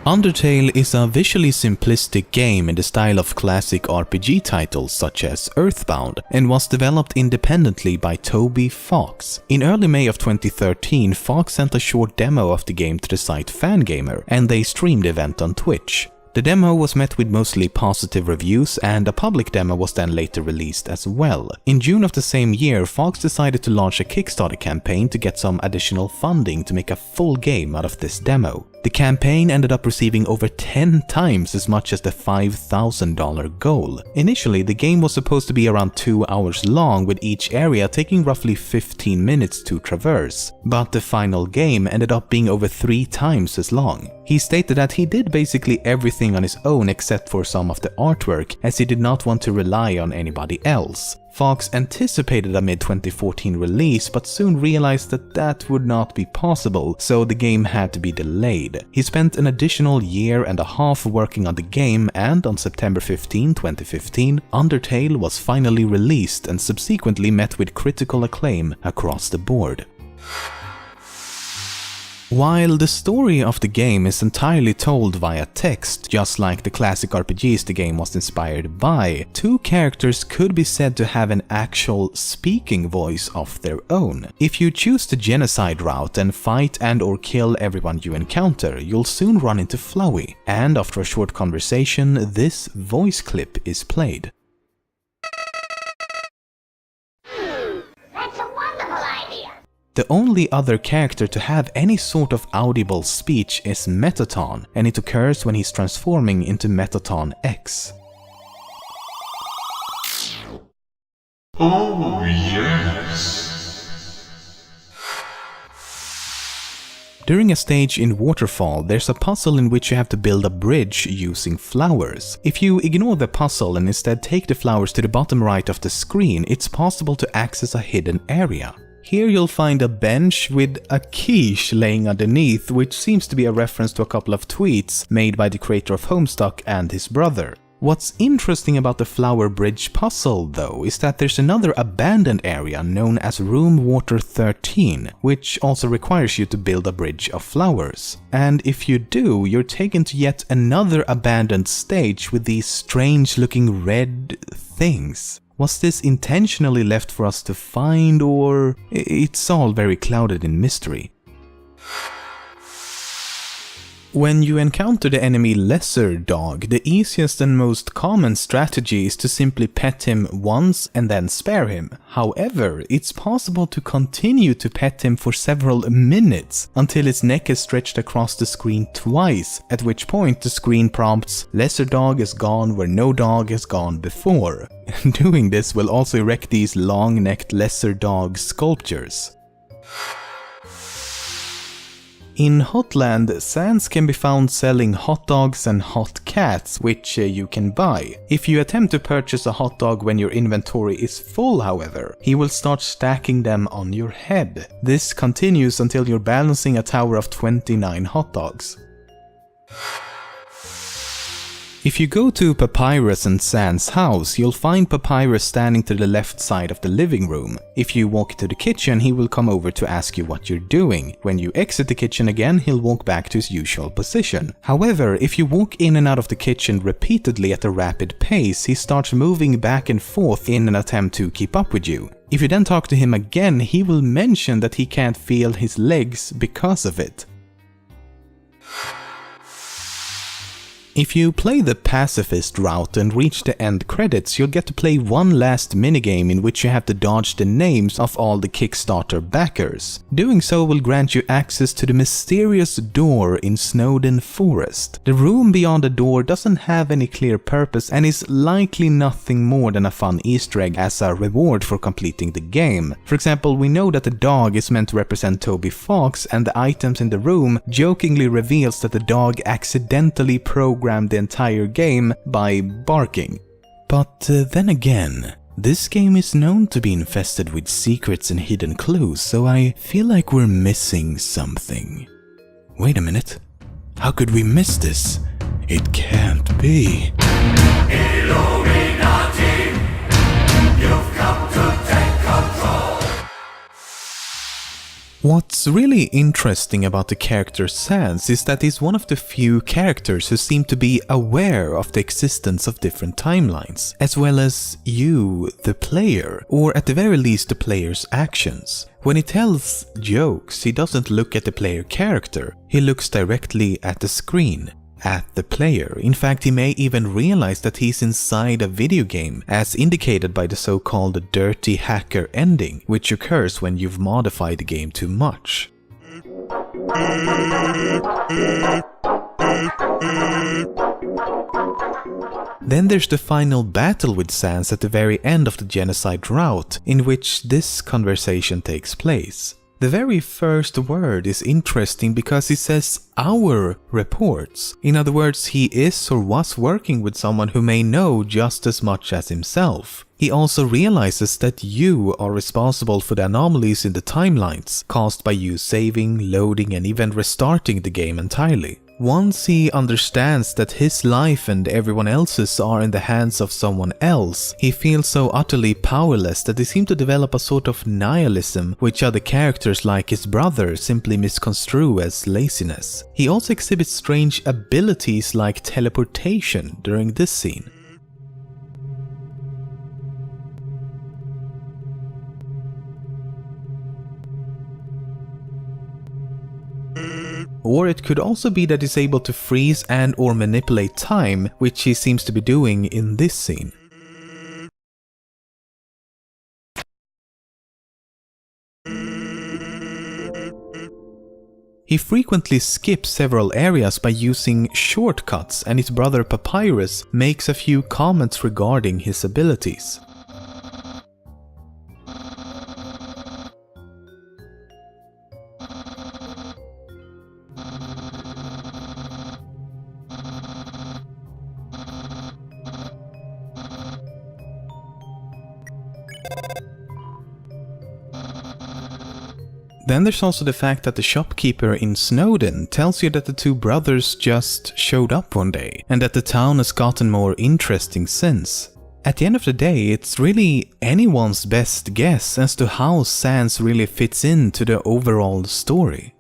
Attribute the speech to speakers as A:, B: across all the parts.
A: Undertale is a visually simplistic game in the style of classic RPG titles such as Earthbound, and was developed independently by Toby Fox. In early May of 2013, Fox sent a short demo of the game to the site Fangamer, and they streamed the event on Twitch. The demo was met with mostly positive reviews, and a public demo was then later released as well. In June of the same year, Fox decided to launch a Kickstarter campaign to get some additional funding to make a full game out of this demo. The campaign ended up receiving over 10 times as much as the $5,000 goal. Initially, the game was supposed to be around 2 hours long, with each area taking roughly 15 minutes to traverse. But the final game ended up being over 3 times as long. He stated that he did basically everything on his own except for some of the artwork, as he did not want to rely on anybody else. Fox anticipated a mid-2014 release, but soon realized that that would not be possible, so the game had to be delayed. He spent an additional year and a half working on the game, and on September 15, 2015, Undertale was finally released and subsequently met with critical acclaim across the board. While the story of the game is entirely told via text, just like the classic RPGs the game was inspired by, 2 characters could be said to have an actual speaking voice of their own. If you choose the genocide route and fight and/or kill everyone you encounter, you'll soon run into Flowey, and after a short conversation, this voice clip is played. The only other character to have any sort of audible speech is Metaton, and it occurs when he's transforming into Metaton X.
B: Oh, yes.
A: During a stage in Waterfall, there's a puzzle in which you have to build a bridge using flowers. If you ignore the puzzle and instead take the flowers to the bottom right of the screen, it's possible to access a hidden area. Here you'll find a bench with a quiche laying underneath, which seems to be a reference to a couple of tweets made by the creator of Homestuck and his brother. What's interesting about the flower bridge puzzle, though, is that there's another abandoned area known as Room Water 13, which also requires you to build a bridge of flowers. And if you do, you're taken to yet another abandoned stage with these strange-looking red things. Was this intentionally left for us to find, or it's all very clouded in mystery? When you encounter the enemy Lesser Dog, the easiest and most common strategy is to simply pet him once and then spare him. However, it's possible to continue to pet him for several minutes until his neck is stretched across the screen twice, at which point the screen prompts "Lesser Dog is gone where no dog has gone before." Doing this will also erect these long-necked Lesser Dog sculptures. In Hotland, Sans can be found selling hot dogs and hot cats, which you can buy. If you attempt to purchase a hot dog when your inventory is full, however, he will start stacking them on your head. This continues until you're balancing a tower of 29 hot dogs. If you go to Papyrus and Sans' house, you'll find Papyrus standing to the left side of the living room. If you walk to the kitchen, he will come over to ask you what you're doing. When you exit the kitchen again, he'll walk back to his usual position. However, if you walk in and out of the kitchen repeatedly at a rapid pace, he starts moving back and forth in an attempt to keep up with you. If you then talk to him again, he will mention that he can't feel his legs because of it. If you play the pacifist route and reach the end credits, you'll get to play one last minigame in which you have to dodge the names of all the Kickstarter backers. Doing so will grant you access to the mysterious door in Snowden Forest. The room beyond the door doesn't have any clear purpose and is likely nothing more than a fun Easter egg as a reward for completing the game. For example, we know that the dog is meant to represent Toby Fox, and the items in the room jokingly reveals that the dog accidentally programmed the entire game by barking. But then again, this game is known to be infested with secrets and hidden clues, so I feel like we're missing something. Wait a minute. How could we miss this? It can't be. Illuminati, you've come to take control. What's really interesting about the character Sans is that he's one of the few characters who seem to be aware of the existence of different timelines, as well as you, the player, or at the very least the player's actions. When he tells jokes, he doesn't look at the player character, he looks directly at the screen. At the player. In fact, he may even realize that he's inside a video game, as indicated by the so-called dirty hacker ending, which occurs when you've modified the game too much. Then there's the final battle with Sans at the very end of the genocide route, in which this conversation takes place. The very first word is interesting because he says "our reports." In other words, he is or was working with someone who may know just as much as himself. He also realizes that you are responsible for the anomalies in the timelines caused by you saving, loading, and even restarting the game entirely. Once he understands that his life and everyone else's are in the hands of someone else, he feels so utterly powerless that he seems to develop a sort of nihilism, which other characters like his brother simply misconstrue as laziness. He also exhibits strange abilities like teleportation during this scene. Or it could also be that he's able to freeze and or manipulate time, which he seems to be doing in this scene. He frequently skips several areas by using shortcuts, and his brother Papyrus makes a few comments regarding his abilities. Then there's also the fact that the shopkeeper in Snowden tells you that the two brothers just showed up one day, and that the town has gotten more interesting since. At the end of the day, it's really anyone's best guess as to how Sans really fits into the overall story.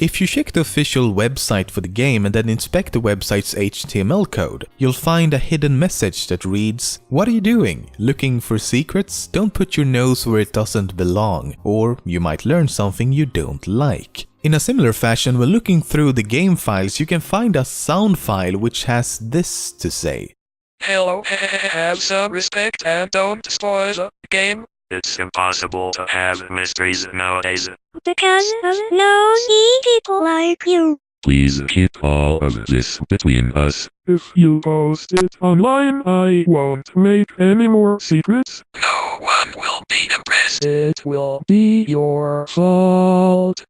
A: If you check the official website for the game and then inspect the website's HTML code, you'll find a hidden message that reads, "What are you doing? Looking for secrets? Don't put your nose where it doesn't belong, or you might learn something you don't like." In a similar fashion, when looking through the game files, you can find a sound file which has this to say.
C: Hello, have some respect and don't spoil the game. It's impossible to have mysteries nowadays.
D: Because of nosy people like you.
B: Please keep all of this between us.
C: If you post it online, I won't make any more secrets. No one will be impressed. It will be your fault.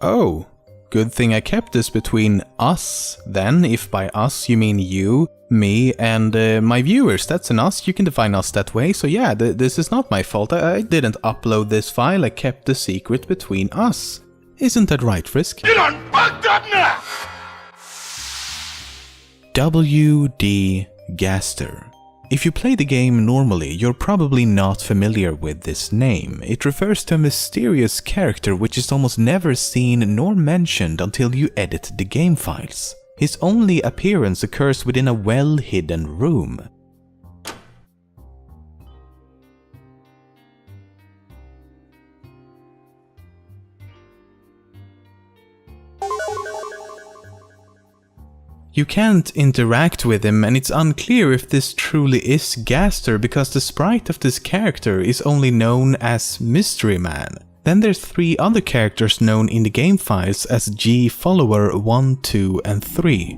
A: Oh, good thing I kept this between us then, if by us you mean you, me, and my viewers. That's an us, you can define us that way, so yeah, this is not my fault. I didn't upload this file, I kept the secret between us. Isn't that right, Frisk?
B: You done fucked up now!
A: W.D. Gaster. If you play the game normally, you're probably not familiar with this name. It refers to a mysterious character which is almost never seen nor mentioned until you edit the game files. His only appearance occurs within a well-hidden room. You can't interact with him, and it's unclear if this truly is Gaster because the sprite of this character is only known as Mystery Man. Then there's 3 other characters known in the game files as G Follower 1, 2, and 3.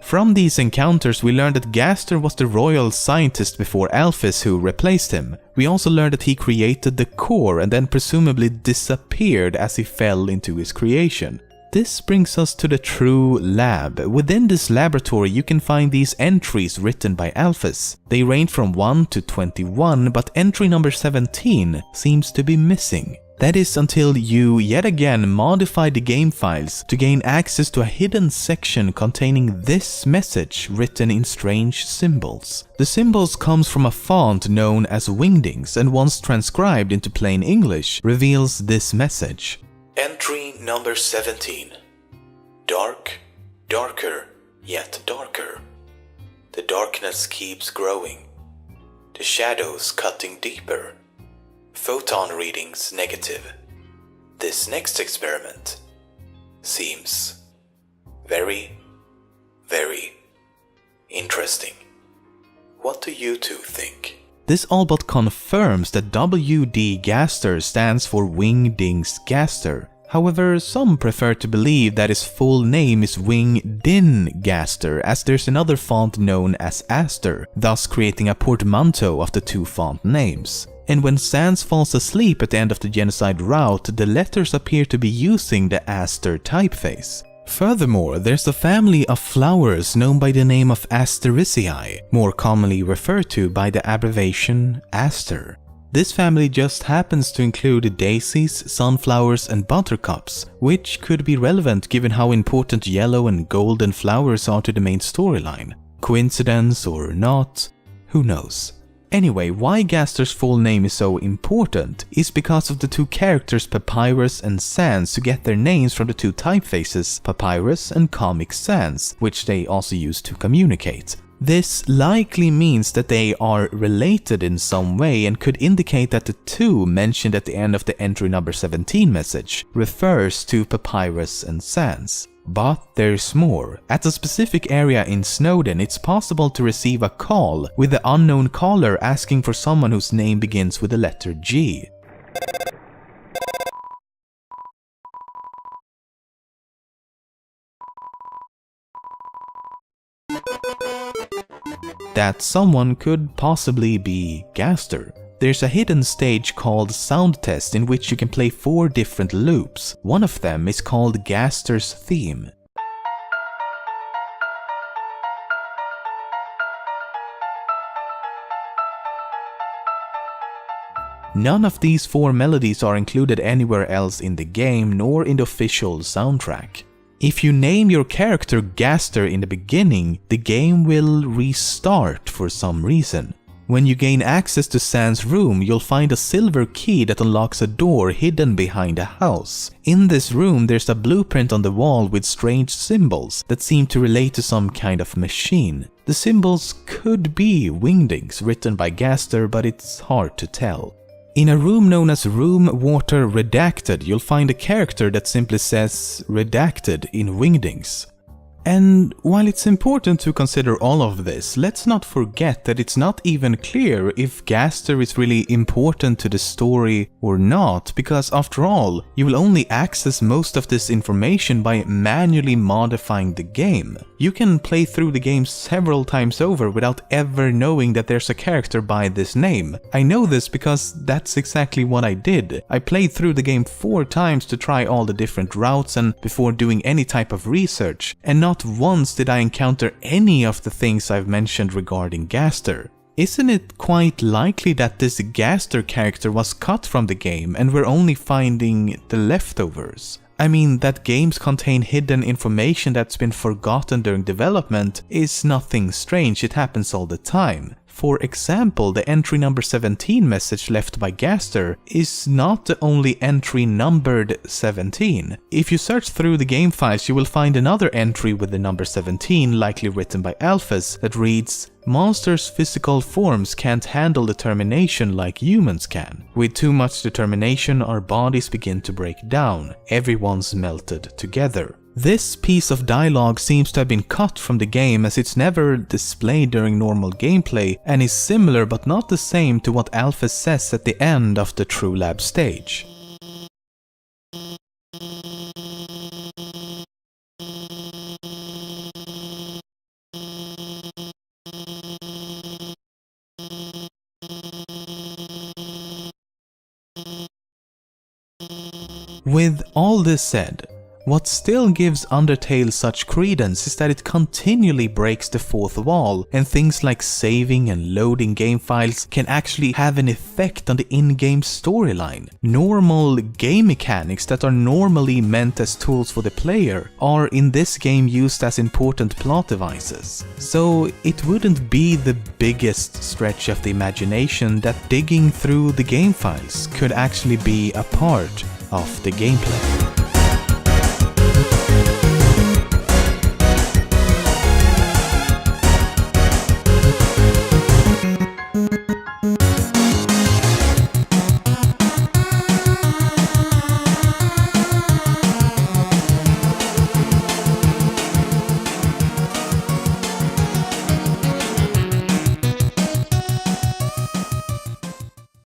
A: From these encounters, we learned that Gaster was the royal scientist before Alphys, who replaced him. We also learned that he created the core and then presumably disappeared as he fell into his creation. This brings us to the true lab. Within this laboratory you can find these entries written by Alphys. They range from 1 to 21, but entry number 17 seems to be missing. That is until you yet again modify the game files to gain access to a hidden section containing this message written in strange symbols. The symbols comes from a font known as Wingdings, and once transcribed into plain English reveals this message. Entry number 17. Dark, darker, yet darker. The darkness keeps growing. The shadows cutting deeper. Photon readings negative. This next experiment seems very, very interesting. What do you two think? This all but confirms that WD Gaster stands for Wingdings Gaster. However, some prefer to believe that his full name is Wingdin Gaster, as there's another font known as Aster, thus creating a portmanteau of the two font names. And when Sans falls asleep at the end of the genocide route, the letters appear to be using the Aster typeface. Furthermore, there's a family of flowers known by the name of Astericeae, more commonly referred to by the abbreviation Aster. This family just happens to include daisies, sunflowers and buttercups, which could be relevant given how important yellow and golden flowers are to the main storyline. Coincidence or not, who knows? Anyway, why Gaster's full name is so important is because of the two characters Papyrus and Sans, who get their names from the two typefaces Papyrus and Comic Sans, which they also use to communicate. This likely means that they are related in some way and could indicate that the two mentioned at the end of the entry number 17 message refers to Papyrus and Sans. But there's more. At a specific area in Snowden, it's possible to receive a call with the unknown caller asking for someone whose name begins with the letter G. That someone could possibly be Gaster. There's a hidden stage called Sound Test in which you can play 4 different loops. One of them is called Gaster's Theme. None of these 4 melodies are included anywhere else in the game nor in the official soundtrack. If you name your character Gaster in the beginning, the game will restart for some reason. When you gain access to Sans' room, you'll find a silver key that unlocks a door hidden behind a house. In this room, there's a blueprint on the wall with strange symbols that seem to relate to some kind of machine. The symbols could be Wingdings written by Gaster, but it's hard to tell. In a room known as Room Water Redacted, you'll find a character that simply says Redacted in Wingdings. And while it's important to consider all of this, let's not forget that it's not even clear if Gaster is really important to the story or not, because after all, you will only access most of this information by manually modifying the game. You can play through the game several times over without ever knowing that there's a character by this name. I know this because that's exactly what I did. I played through the game 4 times to try all the different routes and before doing any type of research, and not once did I encounter any of the things I've mentioned regarding Gaster. Isn't it quite likely that this Gaster character was cut from the game and we're only finding the leftovers? I mean, that games contain hidden information that's been forgotten during development is nothing strange, it happens all the time. For example, the entry number 17 message left by Gaster is not the only entry numbered 17. If you search through the game files, you will find another entry with the number 17, likely written by Alphys, that reads, "Monsters' physical forms can't handle determination like humans can. With too much determination, our bodies begin to break down. Everyone's melted together." This piece of dialogue seems to have been cut from the game as it's never displayed during normal gameplay and is similar but not the same to what Alphys says at the end of the True Lab stage. With all this said, what still gives Undertale such credence is that it continually breaks the fourth wall, and things like saving and loading game files can actually have an effect on the in-game storyline. Normal game mechanics that are normally meant as tools for the player are in this game used as important plot devices. So it wouldn't be the biggest stretch of the imagination that digging through the game files could actually be a part of the gameplay.